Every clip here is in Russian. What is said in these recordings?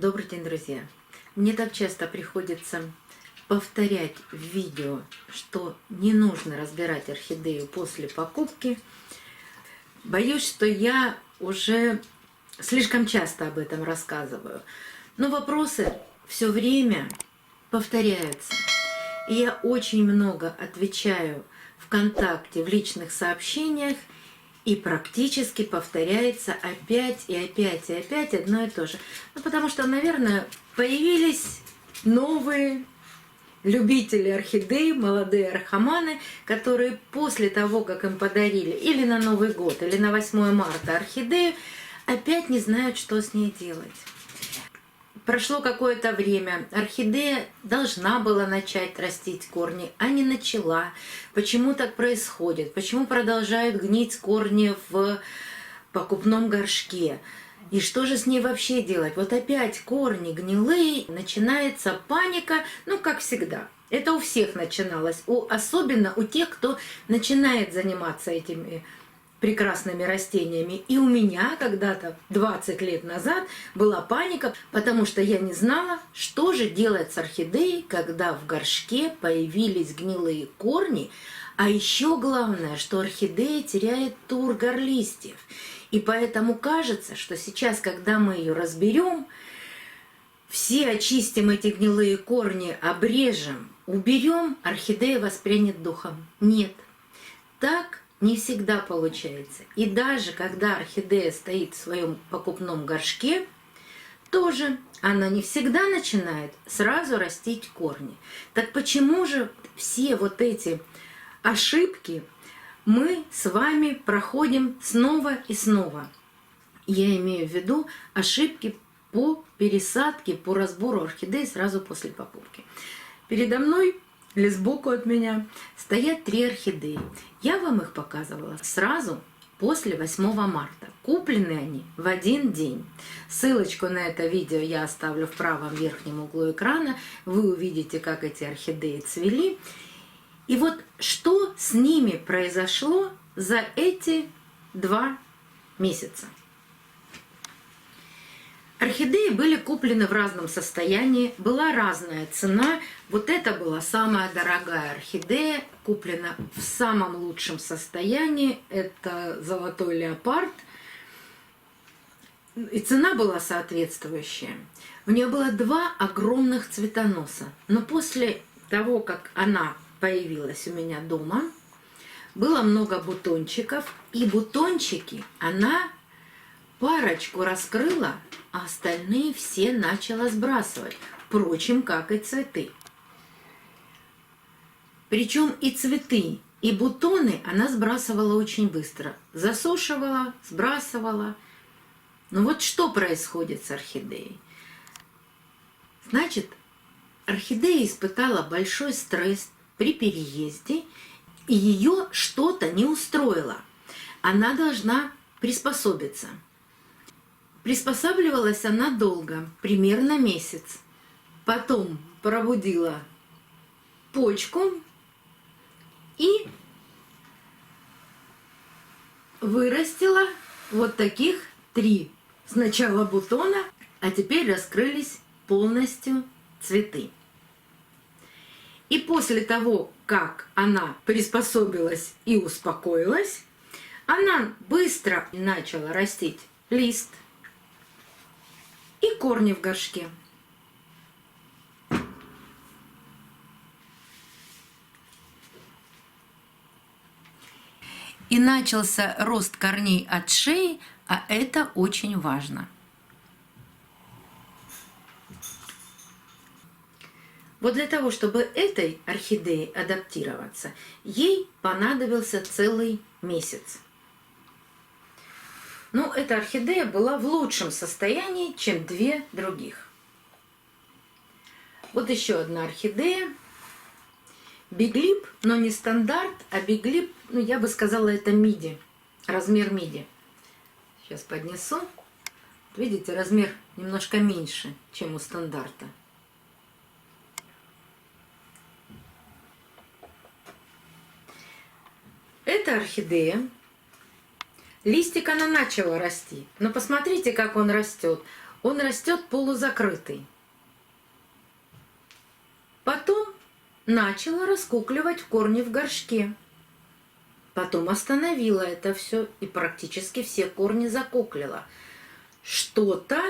Добрый день, друзья! Мне так часто приходится повторять в видео, что не нужно разбирать орхидею после покупки. Боюсь, что я уже слишком часто об этом рассказываю. Но вопросы все время повторяются. И я очень много отвечаю ВКонтакте, в личных сообщениях, и практически повторяется опять и опять и опять одно и то же. Ну, потому что, наверное, появились новые любители орхидей, молодые архаманы, которые после того, как им подарили или на Новый год, или на 8 марта орхидею, опять не знают, что с ней делать. Прошло какое-то время, орхидея должна была начать растить корни, а не начала. Почему так происходит? Почему продолжают гнить корни в покупном горшке? И что же с ней вообще делать? Вот опять корни гнилые, начинается паника, ну как всегда. Это у всех начиналось, особенно у тех, кто начинает заниматься этими прекрасными растениями. И у меня когда-то 20 лет назад была паника, потому что я не знала, что же делать с орхидеей, когда в горшке появились гнилые корни, а еще главное, что орхидея теряет тургор листьев. И поэтому кажется, что сейчас, когда мы ее разберем, все очистим эти гнилые корни, обрежем, уберем, орхидея воспрянет духом. Нет, так не всегда получается. И даже когда орхидея стоит в своем покупном горшке, тоже она не всегда начинает сразу растить корни. Так почему же все вот эти ошибки мы с вами проходим снова и снова? Я имею в виду ошибки по пересадке, по разбору орхидей сразу после покупки. Передо мной или сбоку от меня стоят 3 орхидеи. Я вам их показывала сразу после 8 марта. Куплены они в один день. Ссылочку на это видео я оставлю в правом верхнем углу экрана. Вы увидите, как эти орхидеи цвели. И вот что с ними произошло за эти 2 месяца. Орхидеи были куплены в разном состоянии, была разная цена. Вот это была самая дорогая орхидея, куплена в самом лучшем состоянии. Это золотой леопард. И цена была соответствующая. У нее было 2 огромных цветоноса. Но после того, как она появилась у меня дома, было много бутончиков. И бутончики она парочку раскрыла, а остальные все начала сбрасывать. Впрочем, как и цветы. Причем и цветы, и бутоны она сбрасывала очень быстро. Засушивала, сбрасывала. Но вот что происходит с орхидеей? Значит, орхидея испытала большой стресс при переезде, и ее что-то не устроило. Она должна приспособиться. Приспосабливалась она долго, примерно месяц. Потом пробудила почку и вырастила вот таких 3 сначала бутона, а теперь раскрылись полностью цветы. И после того, как она приспособилась и успокоилась, она быстро начала растить лист и корни в горшке. И начался рост корней от шеи, а это очень важно. Вот для того, чтобы этой орхидее адаптироваться, ей понадобился целый месяц. Но эта орхидея была в лучшем состоянии, чем 2 других. Вот еще одна орхидея. Биглип, но не стандарт, а биглип, ну я бы сказала, это миди, размер миди. Сейчас поднесу. Видите, размер немножко меньше, чем у стандарта. Эта орхидея, листик она начала расти, но посмотрите, как он растет. он растет полузакрытый. Потом начала раскукливать корни в горшке. Потом остановила это все и практически все корни закуклила. Что-то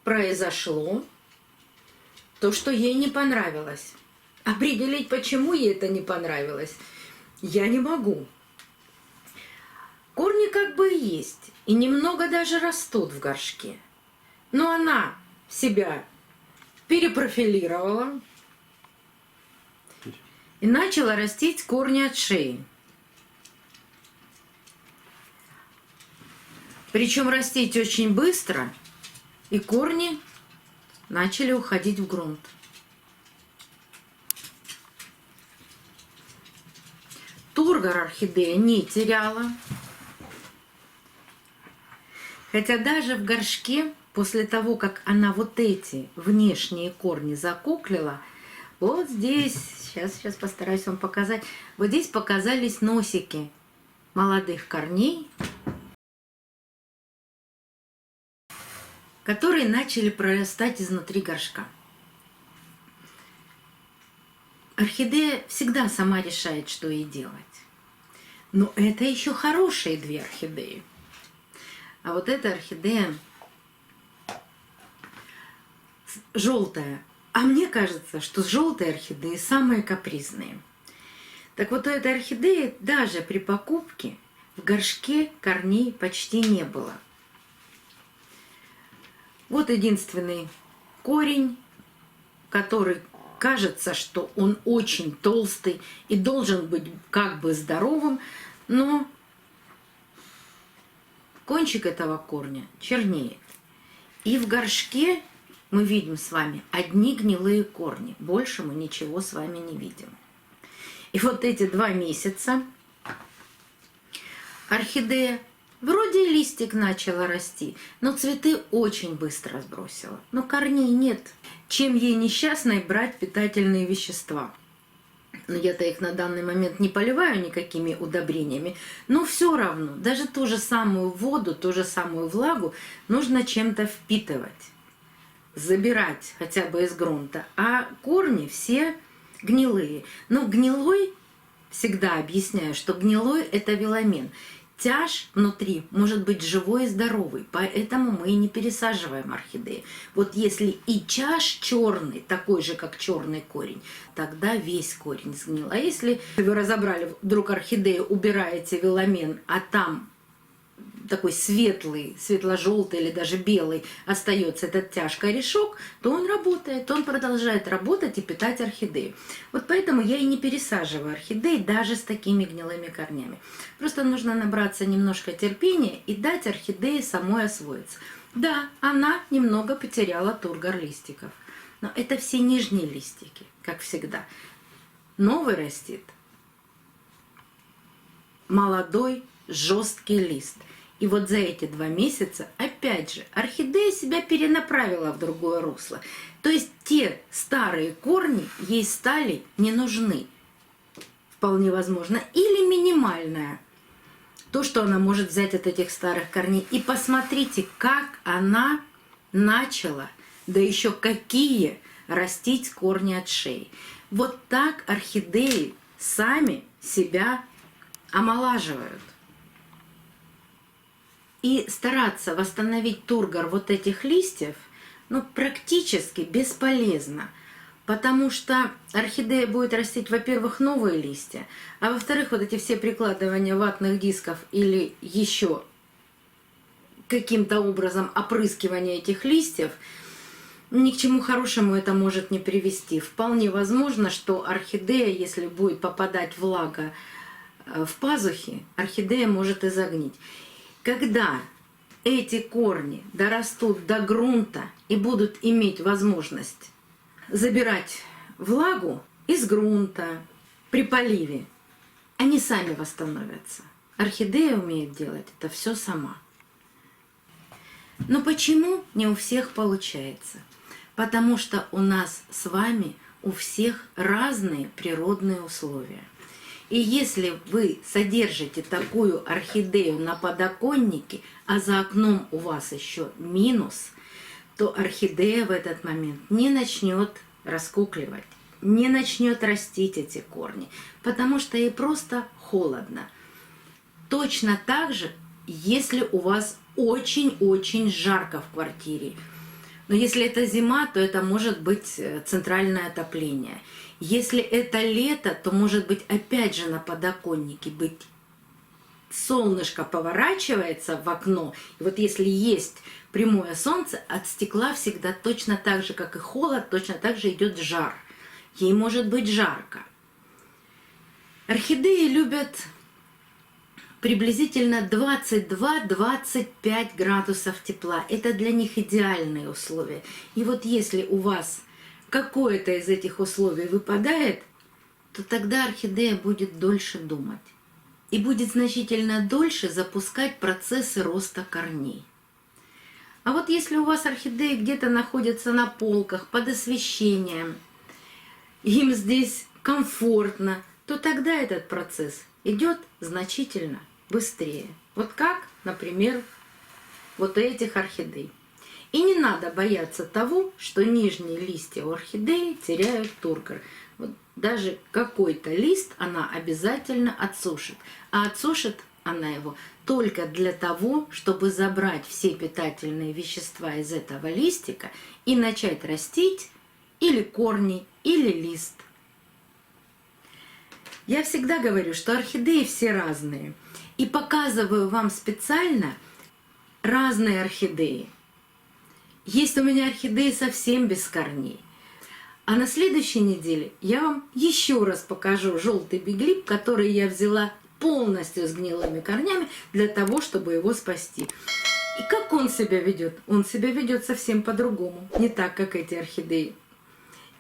произошло, то, что ей не понравилось. Определить, почему ей это не понравилось, я не могу. Корни как бы и есть, и немного даже растут в горшке. Но она себя перепрофилировала и начала растить корни от шеи. Причем растить очень быстро, и корни начали уходить в грунт. Тургор орхидея не теряла. Хотя даже в горшке, после того, как она вот эти внешние корни закуклила, вот здесь, сейчас постараюсь вам показать, вот здесь показались носики молодых корней, которые начали прорастать изнутри горшка. Орхидея всегда сама решает, что ей делать. Но это еще хорошие две орхидеи. А вот эта орхидея желтая. А мне кажется, что желтые орхидеи самые капризные. Так вот у этой орхидеи даже при покупке в горшке корней почти не было. Вот единственный корень, который кажется, что он очень толстый и должен быть как бы здоровым, но кончик этого корня чернеет. И в горшке мы видим с вами одни гнилые корни. Больше мы ничего с вами не видим. И вот эти 2 месяца орхидея вроде листик начала расти, но цветы очень быстро сбросила. Но корней нет. Чем ей несчастной брать питательные вещества? Но я-то их на данный момент не поливаю никакими удобрениями, но все равно, даже ту же самую воду, ту же самую влагу нужно чем-то впитывать, забирать хотя бы из грунта. А корни все гнилые. Но гнилой, всегда объясняю, что гнилой – это веломен. Тяж внутри может быть живой и здоровый, поэтому мы и не пересаживаем орхидеи. Вот если и тяж черный, такой же, как черный корень, тогда весь корень сгнил. А если вы разобрали вдруг орхидею, убираете веломен, а там такой светлый, светло-желтый или даже белый остается этот тяж корешок, то он работает, он продолжает работать и питать орхидею. Вот поэтому я и не пересаживаю орхидеи даже с такими гнилыми корнями. Просто нужно набраться немножко терпения и дать орхидее самой освоиться. Да, она немного потеряла тургор листиков, но это все нижние листики, как всегда. Новый растит молодой жесткий лист. И вот за эти 2 месяца, опять же, орхидея себя перенаправила в другое русло. То есть те старые корни ей стали не нужны. Вполне возможно. Или минимальное. То, что она может взять от этих старых корней. И посмотрите, как она начала, да еще какие, растить корни от шеи. Вот так орхидеи сами себя омолаживают. И стараться восстановить тургор вот этих листьев, ну, практически бесполезно. Потому что орхидея будет растить, во-первых, новые листья, а во-вторых, вот эти все прикладывания ватных дисков или еще каким-то образом опрыскивание этих листьев, ни к чему хорошему это может не привести. Вполне возможно, что орхидея, если будет попадать влага в пазухи, орхидея может и загнить. Когда эти корни дорастут до грунта и будут иметь возможность забирать влагу из грунта при поливе, они сами восстановятся. Орхидея умеет делать это все сама. Но почему не у всех получается? Потому что у нас с вами у всех разные природные условия. И если вы содержите такую орхидею на подоконнике, а за окном у вас еще минус, то орхидея в этот момент не начнет раскукливать, не начнет растить эти корни, потому что ей просто холодно. Точно так же, если у вас очень-очень жарко в квартире. Но если это зима, то это может быть центральное отопление. Если это лето, то может быть опять же на подоконнике быть солнышко поворачивается в окно. И вот если есть прямое солнце, от стекла всегда точно так же, как и холод, точно так же идет жар. Ей может быть жарко. Орхидеи любят приблизительно 22-25 градусов тепла. Это для них идеальные условия. И вот если у вас какое-то из этих условий выпадает, то тогда орхидея будет дольше думать. И будет значительно дольше запускать процессы роста корней. А вот если у вас орхидеи где-то находятся на полках, под освещением, им здесь комфортно, то тогда этот процесс идет значительно быстрее. Вот как, например, вот у этих орхидей. И не надо бояться того, что нижние листья у орхидеи теряют тургор. Вот даже какой-то лист она обязательно отсушит. А отсушит она его только для того, чтобы забрать все питательные вещества из этого листика и начать растить или корни, или лист. Я всегда говорю, что орхидеи все разные. И показываю вам специально разные орхидеи. Есть у меня орхидеи совсем без корней. А на следующей неделе я вам еще раз покажу желтый биглип, который я взяла полностью с гнилыми корнями для того, чтобы его спасти. И как он себя ведет? Он себя ведет совсем по-другому, не так, как эти орхидеи.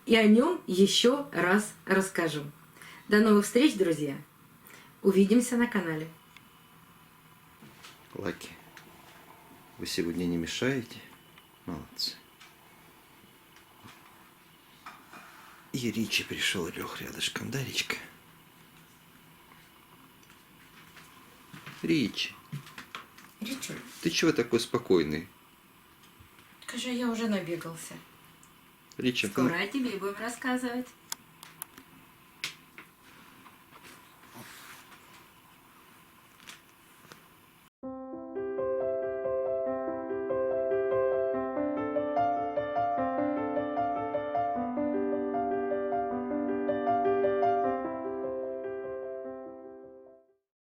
И о нем еще раз расскажу. До новых встреч, друзья! Увидимся на канале. Лаки, вы сегодня не мешаете? Молодцы. И Ричи пришел, лег рядышком, да, Ричка? Ричи, Ричу, ты чего такой спокойный? скажи, я уже набегался. Ричи, Скоро о тебе будем рассказывать.